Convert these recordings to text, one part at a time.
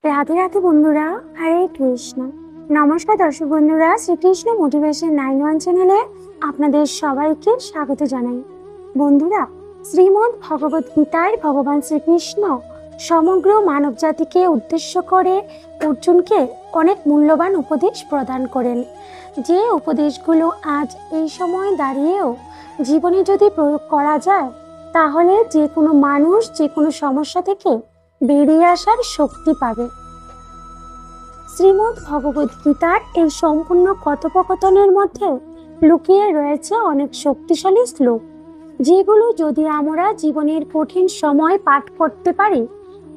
রাধে রাধে বন্ধুরা, হরে কৃষ্ণ। নমস্কার দর্শক বন্ধুরা, শ্রীকৃষ্ণ মোটিভেশন 91 চ্যানেলে আপনাদের সবাইকে স্বাগত জানাই। বন্ধুরা, শ্রীমদ্ ভগবত গীতায় ভগবান শ্রীকৃষ্ণ সমগ্র মানব জাতিকে উদ্দেশ্য করে অর্জুনকে অনেক মূল্যবান উপদেশ প্রদান করেন। যে উপদেশগুলো আজ এই সময় দাঁড়িয়েও জীবনে যদি প্রয়োগ করা যায়, তাহলে যে কোনো মানুষ যে কোনো সমস্যা থেকে বেরিয়ে আসার শক্তি পাবে। শ্রীমদ্ ভগবত গীতার এই সম্পূর্ণ কথোপকথনের মধ্যে লুকিয়ে রয়েছে অনেক শক্তিশালী শ্লোক, যেগুলো যদি আমরা জীবনের কঠিন সময় পাঠ করতে পারি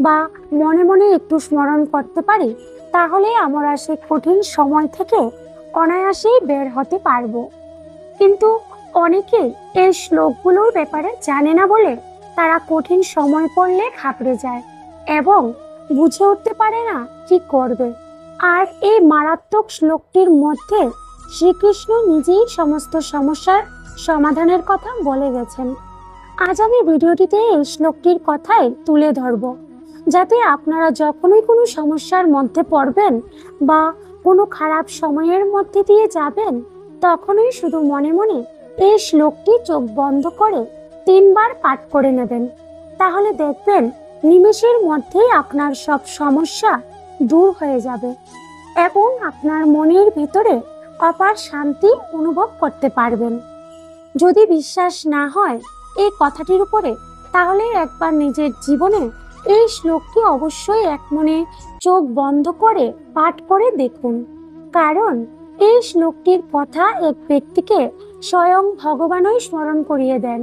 বা মনে মনে একটু স্মরণ করতে পারি, তাহলে আমরা সেই কঠিন সময় থেকে অনায়াসেই বের হতে পারবো। কিন্তু অনেকে এই শ্লোকগুলোর ব্যাপারে জানে না বলে তারা কঠিন সময় পড়লে ঘাবড়ে যায় এবং বুঝে উঠতে পারে না কি করবে। আর এই মারাত্মক শ্লোকটির মধ্যে শ্রীকৃষ্ণ নিজেই সমস্ত সমস্যার সমাধানের কথা বলে গেছেন। আজ আমি ভিডিওটিতে এই শ্লোকটির কথাই তুলে ধরব, যাতে আপনারা যখনই কোনো সমস্যার মধ্যে পড়বেন বা কোনো খারাপ সময়ের মধ্যে দিয়ে যাবেন, তখনই শুধু মনে মনে এই শ্লোকটি চোখ বন্ধ করে 3 বার পাঠ করে নেবেন। তাহলে দেখবেন নিমেষের মধ্যেই আপনার সব সমস্যা দূর হয়ে যাবে এবং আপনার মনের ভিতরে অপার শান্তি অনুভব করতে পারবেন। যদি বিশ্বাস না হয় এই কথাটির উপরে, তাহলে একবার নিজের জীবনে এই শ্লোকটি অবশ্যই এক মনে চোখ বন্ধ করে পাঠ করে দেখুন, কারণ এই শ্লোকটির কথা এক ব্যক্তিকে স্বয়ং ভগবানই স্মরণ করিয়ে দেন।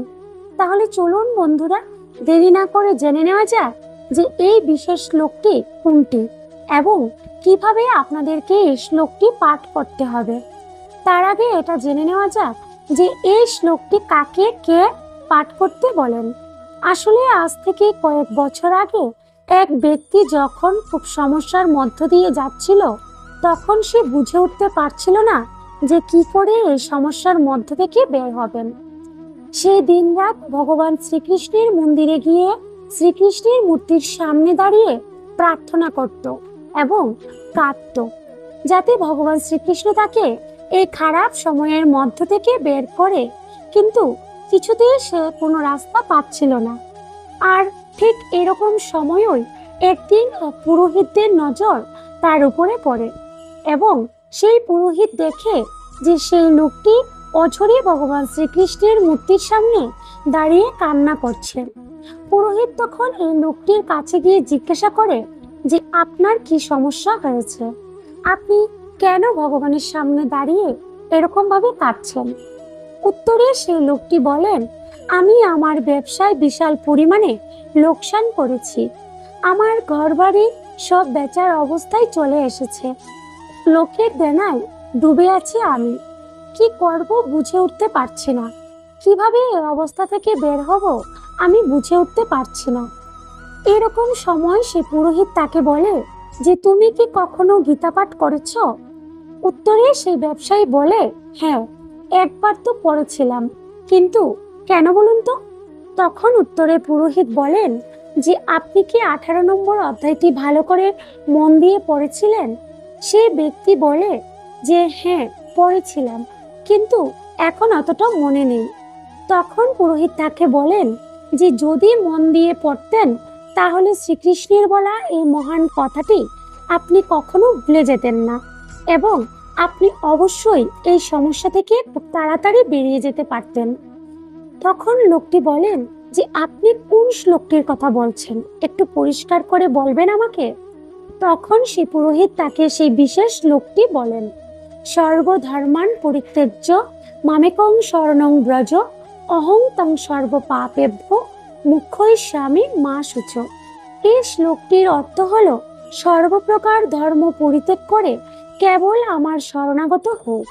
তাহলে চলুন বন্ধুরা, দেরি না করে জেনে নেওয়া যাক যে এই বিশেষ শ্লোকটি কোনটি এবং কিভাবে আপনাদেরকে এই শ্লোকটি পাঠ করতে হবে। তার আগে এটা জেনে নেওয়া যাক যে এই শ্লোকটি কাকে কে পাঠ করতে বলেন। আসলে আজ থেকে কয়েক বছর আগে এক ব্যক্তি যখন খুব সমস্যার মধ্য দিয়ে যাচ্ছিল, তখন সে বুঝে উঠতে পারছিল না যে কি করে এই সমস্যার মধ্য থেকে বের হবেন। সে দিনরাত ভগবান শ্রীকৃষ্ণের মন্দিরে গিয়ে শ্রীকৃষ্ণের মূর্তির সামনে দাঁড়িয়ে প্রার্থনা করত এবং কাঁদত, যাতে ভগবান শ্রীকৃষ্ণ তাকে এই খারাপ সময়ের মধ্য থেকে বের করে। কিন্তু কিছুতেই সে কোনো রাস্তা পাচ্ছিল না। আর ঠিক এরকম সময়ই একদিন পুরোহিতদের নজর তার উপরে পড়ে এবং সেই পুরোহিত দেখে যে সেই লোকটি অঝরে ভগবান শ্রীকৃষ্ণের মূর্তির সামনে দাঁড়িয়ে কান্না করছে। পুরোহিত তখন এই লোকটির কাছে গিয়ে জিজ্ঞাসা করে যে আপনার কি সমস্যা হয়েছে, আপনি কেন ভগবানের সামনে দাঁড়িয়ে এরকম ভাবে কাঁদছেন। উত্তরে সেই লোকটি বলেন, আমি আমার ব্যবসায় বিশাল পরিমাণে লোকসান করেছি, আমার ঘরবাড়ি সব বেচার অবস্থায় চলে এসেছে, লোকের দেনায় ডুবে আছি, আমি কি করব বুঝে উঠতে পারছি না, কিভাবে এই অবস্থা থেকে বের হব আমি বুঝে উঠতে পারছি না। এরকম সময় সে পুরোহিত তাকে বলে যে তুমি কি কখনো গীতা পাঠ করেছ। উত্তরে সেই ব্যবসায়ী বলে, হ্যাঁ, একবার তো পড়েছিলাম, কিন্তু কেন বলুন তো। তখন উত্তরে পুরোহিত বলেন যে আপনি কি 18 নম্বর অধ্যায়টি ভালো করে মন দিয়ে পড়েছিলেন। সে ব্যক্তি বলে যে হ্যাঁ, পড়েছিলাম, কিন্তু এখন অতটা মনে নেই। তখন পুরোহিত তাকে বলেন যে যদি মন দিয়ে পড়তেন, তাহলে শ্রীকৃষ্ণের বলা এই মহান কথাটি আপনি কখনো ভুলে যেতেন না এবং আপনি অবশ্যই এই সমস্যা থেকে খুব তাড়াতাড়ি বেরিয়ে যেতে পারতেন। তখন লোকটি বলেন যে আপনি কোন শ্লোকটির কথা বলছেন, একটু পরিষ্কার করে বলবেন আমাকে। তখন সেই পুরোহিত তাকে সেই বিশেষ শ্লোকটি বলেন, সর্বধর্মান পরিত্যজ্য মামেকং শরণং ব্রজ অহং তং সর্ব পাপেভ্য মুখ্যৈষ্যামি মা শুচ। এই শ্লোকটির অর্থ হলো, সর্বপ্রকার ধর্ম পরিত্যাগ করে কেবল আমার শরণাগত হও,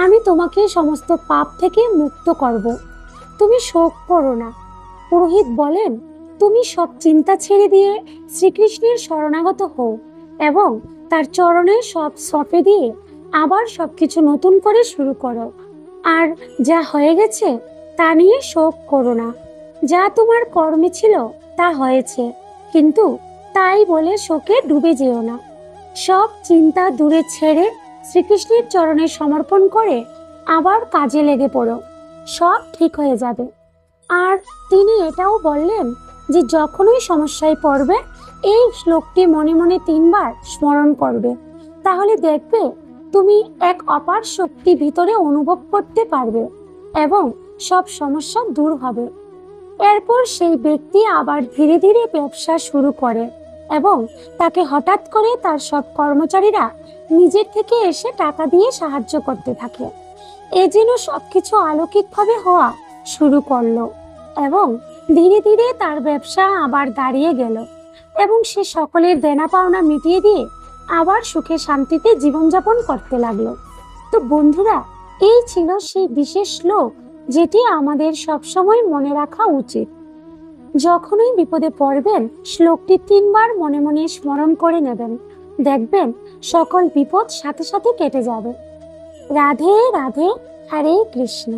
আমি তোমাকে সমস্ত পাপ থেকে মুক্ত করব, তুমি শোক করো না। পুরোহিত বলেন, তুমি সব চিন্তা ছেড়ে দিয়ে শ্রীকৃষ্ণের শরণাগত হও এবং তার চরণে সব সঁপে দিয়ে আবার সবকিছু নতুন করে শুরু করো। আর যা হয়ে গেছে তা নিয়ে শোক করো না, যা তোমার কর্মে ছিল তা হয়েছে, কিন্তু তাই বলে শোকে ডুবে যেও না। সব চিন্তা দূরে ছেড়ে শ্রীকৃষ্ণের চরণে সমর্পণ করে আবার কাজে লেগে পড়ো, সব ঠিক হয়ে যাবে। আর তিনি এটাও বললেন যে যখনই সমস্যায় পড়বে এই শ্লোকটি মনে মনে 3বার স্মরণ করবে, তাহলে দেখবে তুমি এক অপার শক্তি ভিতরে অনুভব করতে পারবে এবং সব সমস্যা দূর হবে। এরপর সেই ব্যক্তি আবার ধীরে ধীরে ব্যবসা শুরু করে এবং তাকে হঠাৎ করে তার সব কর্মচারীরা নিজের থেকে এসে টাকা দিয়ে সাহায্য করতে থাকে। এ যেন সবকিছু অলৌকিকভাবে হওয়া শুরু করলো এবং ধীরে ধীরে তার ব্যবসা আবার দাঁড়িয়ে গেল এবং সে সকলের দেনা পাওনা মিটিয়ে দিয়ে আবার সুখে শান্তিতে জীবনযাপন করতে লাগলো। তো বন্ধুরা, এই ছিল সেই বিশেষ শ্লোক যেটি আমাদের সবসময় মনে রাখা উচিত। যখনই বিপদে পড়বেন শ্লোকটি 3বার মনে মনে স্মরণ করে নেবেন, দেখবেন সকল বিপদ সাথে সাথে কেটে যাবে। রাধে রাধে, হরে কৃষ্ণ।